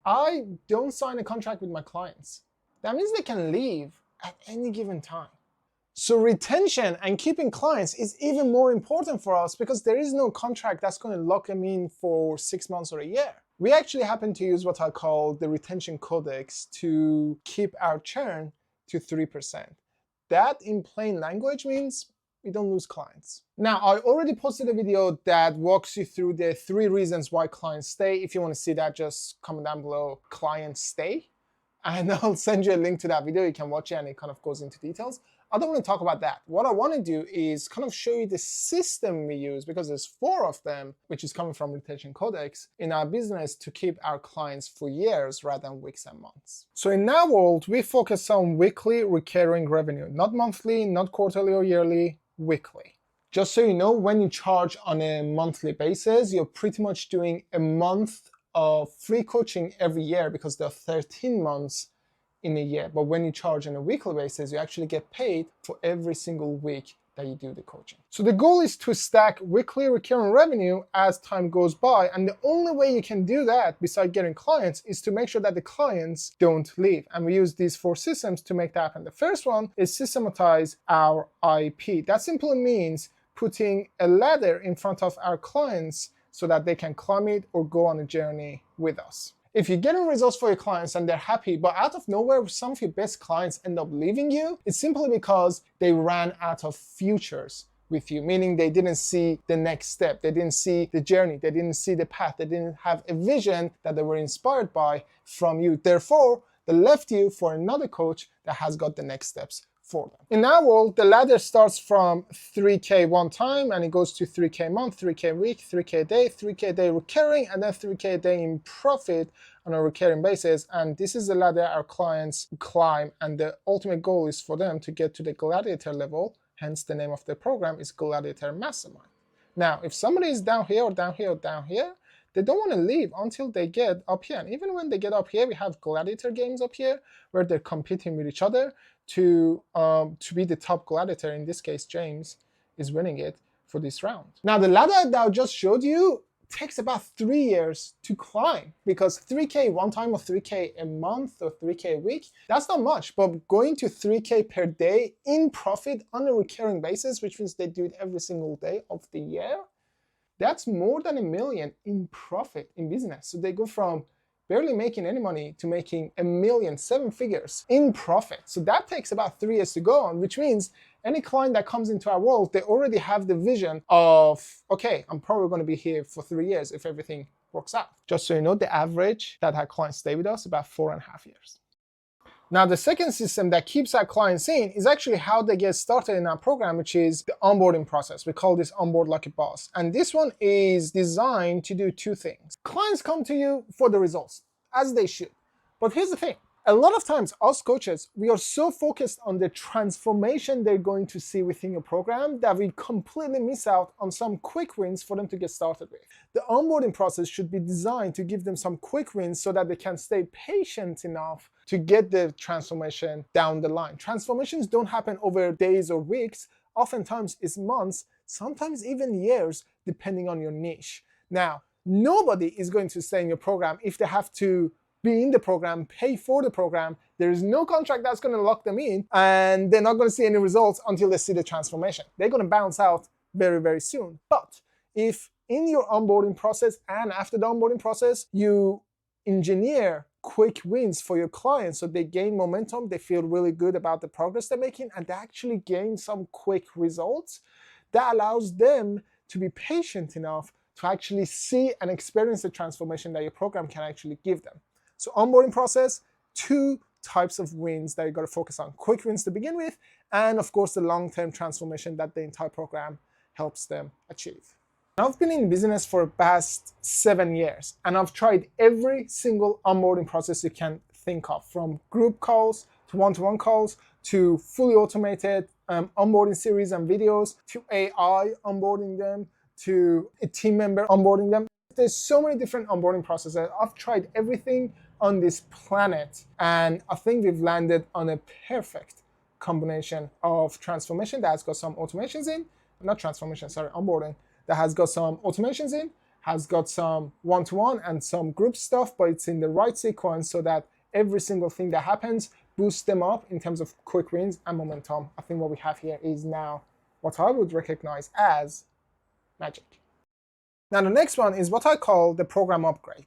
I don't sign a contract with my clients. That means they can leave at any given time. So retention and keeping clients is even more important for us because there is no contract that's going to lock them in for 6 months or a year. We actually happen to use what I call the retention codex to keep our churn to 3%. That in plain language means we don't lose clients. Now, I already posted a video that walks you through the 3 reasons why clients stay. If you want to see that, just comment down below, clients stay. And I'll send you a link to that video. You can watch it and it kind of goes into details. I don't want to talk about that. What I want to do is kind of show you the system we use, because there's 4 of them, which is coming from Retention Codex, in our business to keep our clients for years rather than weeks and months. So in our world, we focus on weekly recurring revenue, not monthly, not quarterly or yearly, weekly. Just so you know, when you charge on a monthly basis, you're pretty much doing a month of free coaching every year because there are 13 months in a year. But when you charge on a weekly basis, you actually get paid for every single week that you do the coaching. So the goal is to stack weekly recurring revenue as time goes by. And the only way you can do that besides getting clients is to make sure that the clients don't leave. And we use these 4 systems to make that happen. The first one is systematize our IP. That simply means putting a ladder in front of our clients so that they can climb it or go on a journey with us. If you're getting results for your clients and they're happy, but out of nowhere, some of your best clients end up leaving you, it's simply because they ran out of futures with you, meaning they didn't see the next step, they didn't see the journey, they didn't see the path, they didn't have a vision that they were inspired by from you. Therefore, they left you for another coach that has got the next steps for them. In our world, the ladder starts from 3K one time and it goes to 3K a month, 3K a week, 3K a day, 3K a day recurring, and then 3K a day in profit on a recurring basis. And this is the ladder our clients climb, and the ultimate goal is for them to get to the gladiator level, hence the name of the program is Gladiator Mastermind. Now, if somebody is down here or down here or down here, they don't want to leave until they get up here. And even when they get up here, we have gladiator games up here where they're competing with each other to be the top gladiator. In this case, James is winning it for this round. Now, the ladder that I just showed you takes about 3 years to climb, because 3K one time or 3K a month or 3K a week, that's not much. But going to 3K per day in profit on a recurring basis, which means they do it every single day of the year, that's more than $1 million in profit in business. So they go from barely making any money to making $1 million, 7 figures in profit. So that takes about 3 years to go on, which means any client that comes into our world, they already have the vision of, okay, I'm probably going to be here for 3 years if everything works out. Just so you know, the average that our clients stay with us about 4.5 years. Now, the second system that keeps our clients in is actually how they get started in our program, which is the onboarding process. We call this Onboard Like a Boss. And this one is designed to do 2 things. Clients come to you for the results, as they should. But here's the thing. A lot of times, us coaches, we are so focused on the transformation they're going to see within your program that we completely miss out on some quick wins for them to get started with. The onboarding process should be designed to give them some quick wins so that they can stay patient enough to get the transformation down the line. Transformations don't happen over days or weeks. Oftentimes it's months, sometimes even years, depending on your niche. Now, nobody is going to stay in your program if they have to be in the program, pay for the program. There is no contract that's going to lock them in, and they're not going to see any results until they see the transformation. They're going to bounce out very, very soon. But if in your onboarding process and after the onboarding process, you engineer quick wins for your clients so they gain momentum, they feel really good about the progress they're making, and they actually gain some quick results, that allows them to be patient enough to actually see and experience the transformation that your program can actually give them. So onboarding process, 2 types of wins that you got to focus on. Quick wins to begin with, and of course the long-term transformation that the entire program helps them achieve. I've been in business for the past 7 years, and I've tried every single onboarding process you can think of, from group calls to one-to-one calls to fully automated onboarding series and videos, to AI onboarding them, to a team member onboarding them. There's so many different onboarding processes. I've tried everything on this planet, and I think we've landed on a perfect combination of transformation that has got some automations in, not transformation, sorry, onboarding, that has got some automations in, has got some one-to-one and some group stuff, but it's in the right sequence so that every single thing that happens boosts them up in terms of quick wins and momentum. I think what we have here is now what I would recognize as magic. Now the next one is what I call the program upgrade.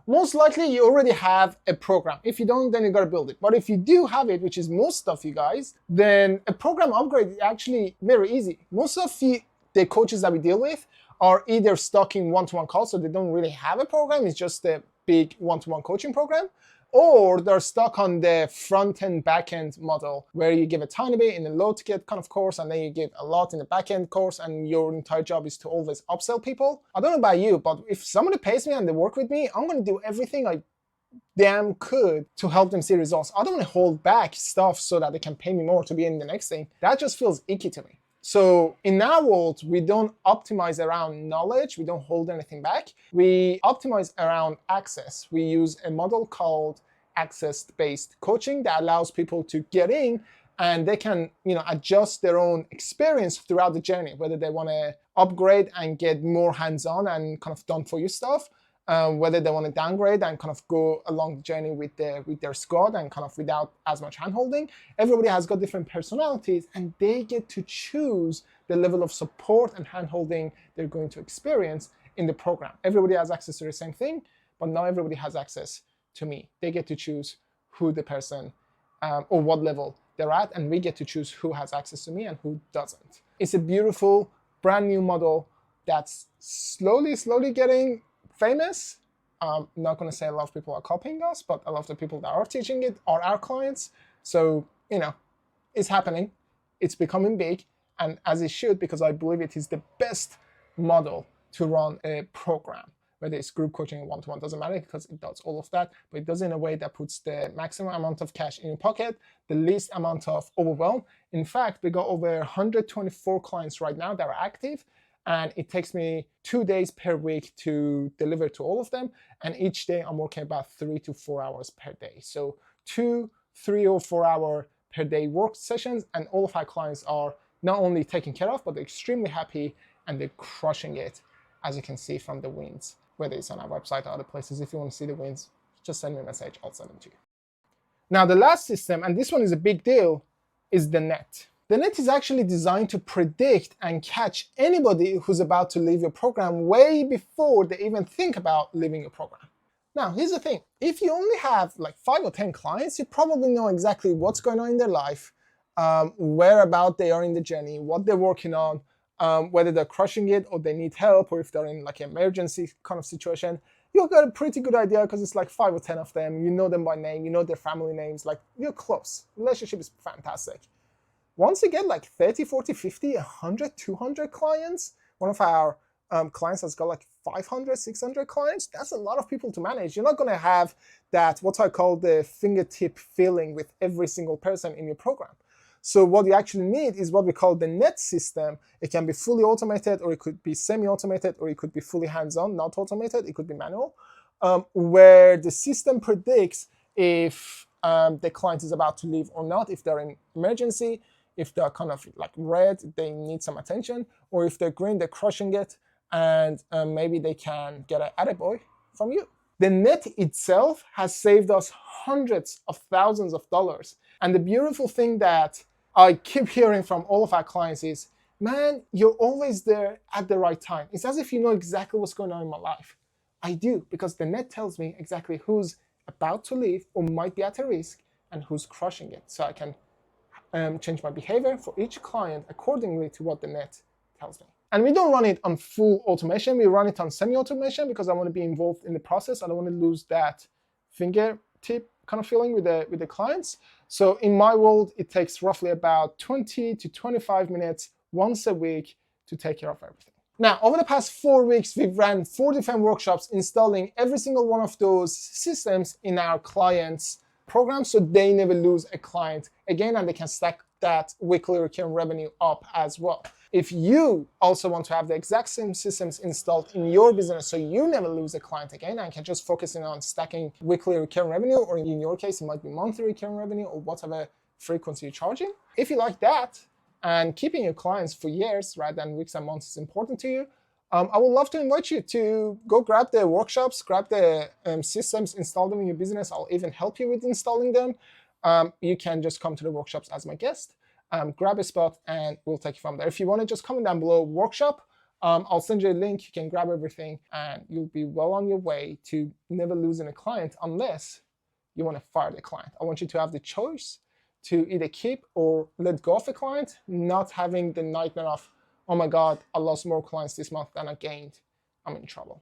Most likely you already have a program. If you don't, then you gotta build it. But if you do have it, which is most of you guys, then a program upgrade is actually very easy. Most of the coaches that we deal with are either stuck in one-to-one calls, so they don't really have a program, it's just a big one-to-one coaching program, or they're stuck on the front-end, back-end model where you give a tiny bit in the low-ticket kind of course, and then you give a lot in the back-end course, and your entire job is to always upsell people. I don't know about you, but if somebody pays me and they work with me, I'm going to do everything I damn could to help them see results. I don't want to hold back stuff so that they can pay me more to be in the next thing. That just feels icky to me. So in our world, we don't optimize around knowledge. We don't hold anything back. We optimize around access. We use a model called access-based coaching that allows people to get in and they can, adjust their own experience throughout the journey, whether they want to upgrade and get more hands-on and kind of done for you stuff, whether they want to downgrade and kind of go along the journey with their squad and kind of without as much hand-holding. Everybody has got different personalities and they get to choose the level of support and hand-holding they're going to experience in the program. Everybody has access to the same thing, but not everybody has access to me. They get to choose who the person or what level they're at, and we get to choose who has access to me and who doesn't. It's a beautiful, brand new model that's slowly getting famous. I'm not going to say a lot of people are copying us, but a lot of the people that are teaching it are our clients. So, it's happening. It's becoming big, and as it should, because I believe it is the best model to run a program. Whether it's group coaching or one-to-one, doesn't matter because it does all of that, but it does it in a way that puts the maximum amount of cash in your pocket, the least amount of overwhelm. In fact, we got over 124 clients right now that are active, and it takes me 2 days per week to deliver to all of them. And each day I'm working about 3 to 4 hours per day. So 2, 3 or 4 hour per day work sessions, and all of our clients are not only taken care of, but they're extremely happy and they're crushing it, as you can see from the wins. Whether it's on our website or other places, if you want to see the wins, just send me a message, I'll send them to you. Now the last system, and this one is a big deal, is the net. The net is actually designed to predict and catch anybody who's about to leave your program way before they even think about leaving your program. Now here's the thing, if you only have like 5 or 10 clients, you probably know exactly what's going on in their life, whereabout they are in the journey, what they're working on, whether they're crushing it or they need help, or if they're in like an emergency kind of situation. You've got a pretty good idea because it's like 5 or 10 of them. You know them by name, you know their family names, like you're close. Relationship is fantastic. Once you get like 30, 40, 50, 100, 200 clients, one of our clients has got like 500, 600 clients, that's a lot of people to manage. You're not going to have that, what I call the fingertip feeling with every single person in your program. So what you actually need is what we call the net system. It can be fully automated, or it could be semi-automated, or it could be fully hands-on, not automated. It could be manual, where the system predicts if the client is about to leave or not, if they're in emergency, if they're kind of like red, they need some attention, or if they're green, they're crushing it, and maybe they can get an attaboy from you. The net itself has saved us hundreds of thousands of dollars. And the beautiful thing that I keep hearing from all of our clients is, man, you're always there at the right time. It's as if you know exactly what's going on in my life. I do, because the net tells me exactly who's about to leave or might be at a risk and who's crushing it. So I can change my behavior for each client accordingly to what the net tells me. And we don't run it on full automation. We run it on semi-automation because I want to be involved in the process. I don't want to lose that fingertip kind of feeling with the clients. So in my world, it takes roughly about 20 to 25 minutes once a week to take care of everything. Now, over the past 4 weeks, we've ran 4 different workshops installing every single one of those systems in our clients' program, so they never lose a client again, and they can stack that weekly recurring revenue up as well. If you also want to have the exact same systems installed in your business so you never lose a client again and can just focus in on stacking weekly recurring revenue, or in your case, it might be monthly recurring revenue or whatever frequency you're charging. If you like that and keeping your clients for years rather than weeks and months is important to you, I would love to invite you to go grab the workshops, grab the systems, install them in your business. I'll even help you with installing them. You can just come to the workshops as my guest, grab a spot, and we'll take it from there. If you want to just comment down below workshop, I'll send you a link. You can grab everything, and you'll be well on your way to never losing a client unless you want to fire the client. I want you to have the choice to either keep or let go of a client, not having the nightmare of, oh my God, I lost more clients this month than I gained. I'm in trouble.